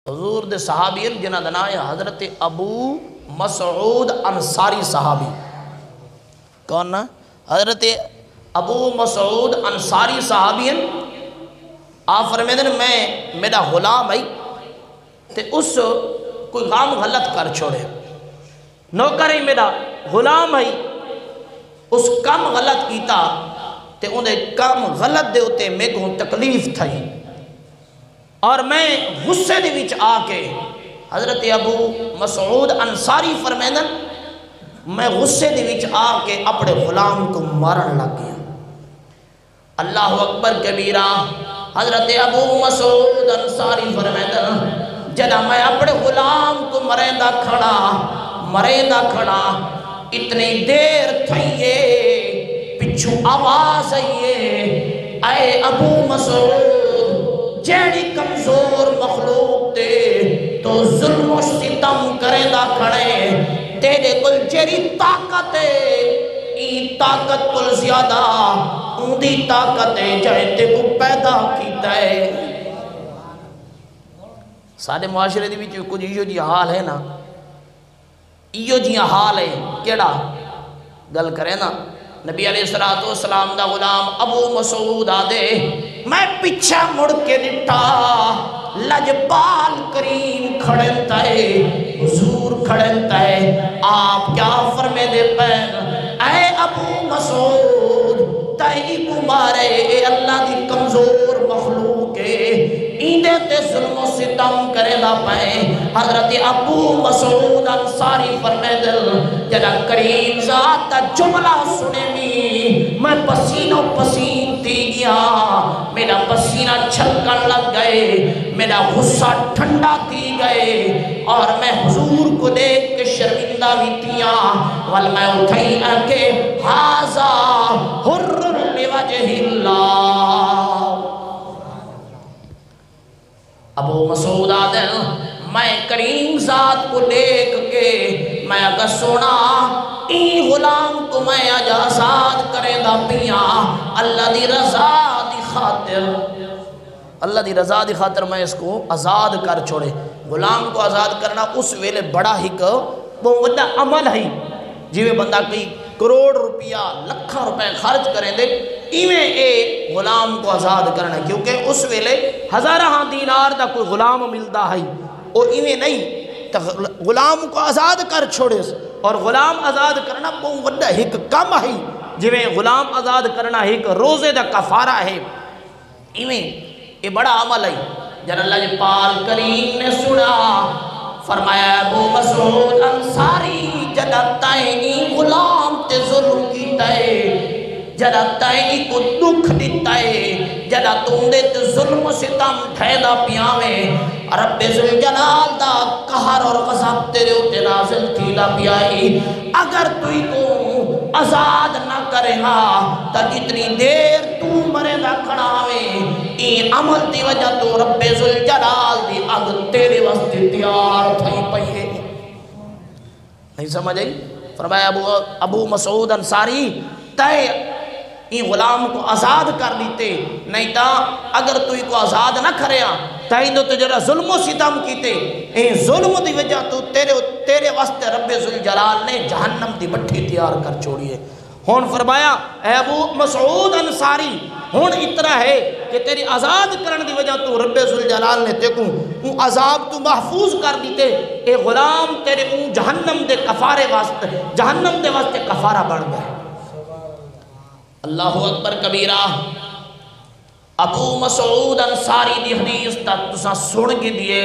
حضور دے صحابی جنہ دنا ہے حضرت ابو مسعود انصاری صحابی. کون نا؟ حضرت ابو مسعود انصاری صحابی ہیں. آپ فرمیدن میں میرا غلام ہے تے اس کوئی کام غلط کر چھوڑے. نوکر ہی میرا غلام ہے اس کام غلط کیتا تے انہیں کام غلط دے ہوتے میں کو تکلیف تھائی اور میں غصے دے وچ آ کے حضرت ابو مسعود انصاری فرمیدن میں غصے دے وچ آ کے اپنے غلام کو مارن لگ گیا. اللہ اکبر کبیرہ. حضرت ابو مسعود انصاری فرمیدن جدا میں اپنے غلام کو مریندا کھڑا اتنی دیر تھئیے پچھو آواز آئیے اے ابو مسعود جیڑی کمزور مخلوق دے تو ظلم و ستم کرے دا کھڑے تیرے کل جیڑی طاقت ہے ای طاقت کل زیادہ اندی طاقت ہے جائے تے کو پیدا کیتا ہے. سارے معاشرے دی بھی کچھ ایو جی حال ہے نا, ایو جی حال ہے کیڑا گل کرے نا. نبی علیہ السلام دا غلام ابو مسعود آدے میں پیچھے مڑ کے نٹا لجبال کریم کھڑنتا ہے حضور کھڑنتا ہے. آپ کیا فرمے دے پین اے ابو مسعود تائی کو مارے اے اللہ دی کمزور مخلوق ہے ایندے تے ظلم و ستم کرے دا پائیں. حضرت ابو مسعود انصاری فرمے دل جدا کریم ذات جملہ سنے میں پسینوں پسین تھی گیا, میرا پسینہ چھلکن لگ گئے, میرا غصہ ٹھنڈا تھی گئے اور میں حضور کو دیکھ کے شرمندہ بھی تھیا. وال میں اٹھائی کے حاضا حر بوجہ اللہ. ابو مسعود آدھل میں کریم ذات کو دیکھ کے میں اگر سونا ای غلام کو میں آج آزاد کرے دا پیا اللہ دی رضا دی خاطر, اللہ دی رضا دی خاطر میں اس کو آزاد کر چھوڑے. غلام کو آزاد کرنا اس ویلے بڑا ہی کو بہت بڑا عمل ہے جیوے بندہ کئی کروڑ روپیہ لکھا روپے خرچ کریں دے ایویں اے غلام کو آزاد کرنا, کیونکہ اس ویلے ہزارہ دینار دا کوئی غلام ملتا ہے وہ ایویں نہیں. غلام کو آزاد کر چھوڑے اور غلام آزاد کرنا بہت بڑا ایک کم ہے جویں غلام آزاد کرنا ایک روزے دا کفارہ ہے. ایویں یہ بڑا عمل ہے. جن اللہ جی پال کریم نے سنا فرمایا ابو مسعود انصاری جدا تائیں غلام تے ظلم کیتا ہے, جدا تائیں کو دکھ دیتا ہے, جدا توندے تے ظلم و ستم ٹھیدا پیاویں رب ذوالجلال دا قہر اور غضب تیرے اتے نازل تھیلا پیائی. اگر توی کو آزاد نہ کرے ہا تا جتنی دیر تو مرے دا کھڑاویں این عمل دی وجہ تو رب ذوالجلال دی اگ تیرے واسطے تیار تھائی پئیے. نہیں سمجھ آئی؟ فرمایا ابو مسعود انصاری تے این غلام کو آزاد کر دیتے, نہیں تا اگر تو کو آزاد نہ کریا تائیں تو جرا ظلم و ستم کیتے این ظلم دی وجہ تو تیرے واسطے رب ذوالجلال نے جہنم دی بٹھی تیار کر چھوڑی ہے. ہون فرمایا اے ابو مسعود انصاری ہون اتنا ہے کہ تیری آزاد کرن دی وجہ تو رب ذوالجلال نے تیکوں اون عذاب تو محفوظ کر دیتے, اے غلام تیرے اون جہنم دے کفارے واسطے جہنم دے واسطے کفارہ بڑھ گئے. اللہ اکبر کبیرہ. ابو مسعود انصاری دی حدیث تک تسا سن کے دیئے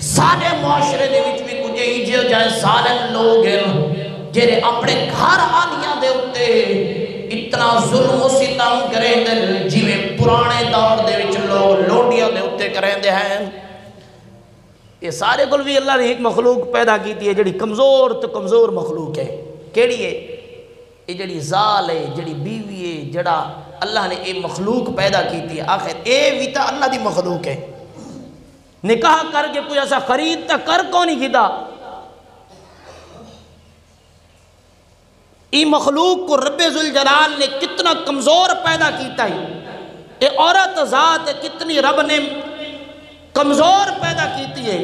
سارے معاشرے دے وچ بھی کچھ ہی جائے سالن لوگ ہیں جیرے اپنے گھر آلیاں دے ہوتے اتنا ظلم و ستم کریں دے جیویں پرانے دور دے وچ لوگ لوڈیاں دے ہوتے کریں دے ہیں. یہ سارے کل بھی اللہ نے ایک مخلوق پیدا کی تھی ہے جڑی کمزور تو کمزور مخلوق ہے. کیڑی ہے؟ یہ جڑی زال ہے, جڑی بیوی ہے, جڑا اللہ نے اے مخلوق پیدا کی تھی. آخر اے ویتا اللہ دی مخلوق ہے. نکاح کر کے کوئی ایسا خرید تا کر کونی کیتا. ای مخلوق کو رب ذوالجلال نے کتنا کمزور پیدا کیتا ہے. اے عورت ذات کتنی رب نے کمزور پیدا کیتی ہے،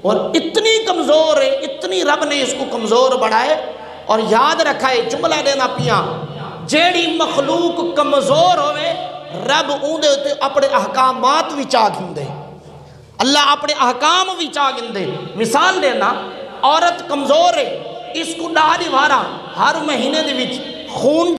اور اتنی کمزور ہے، اتنی رب نے اس کو کمزور بڑھائے. اور یاد رکھا ہے جملہ دینا پیاں، جیڑی مخلوق کمزور ہوئے رب اوندے تے اپنے احکامات بھی چاہ گھندے، اللہ اپنے احکام بھی چاہ گھندے. مثال دینا، عورت کمزور ہے، اس کو ڈاہ دیوارا ہر مہینے دے وچ خون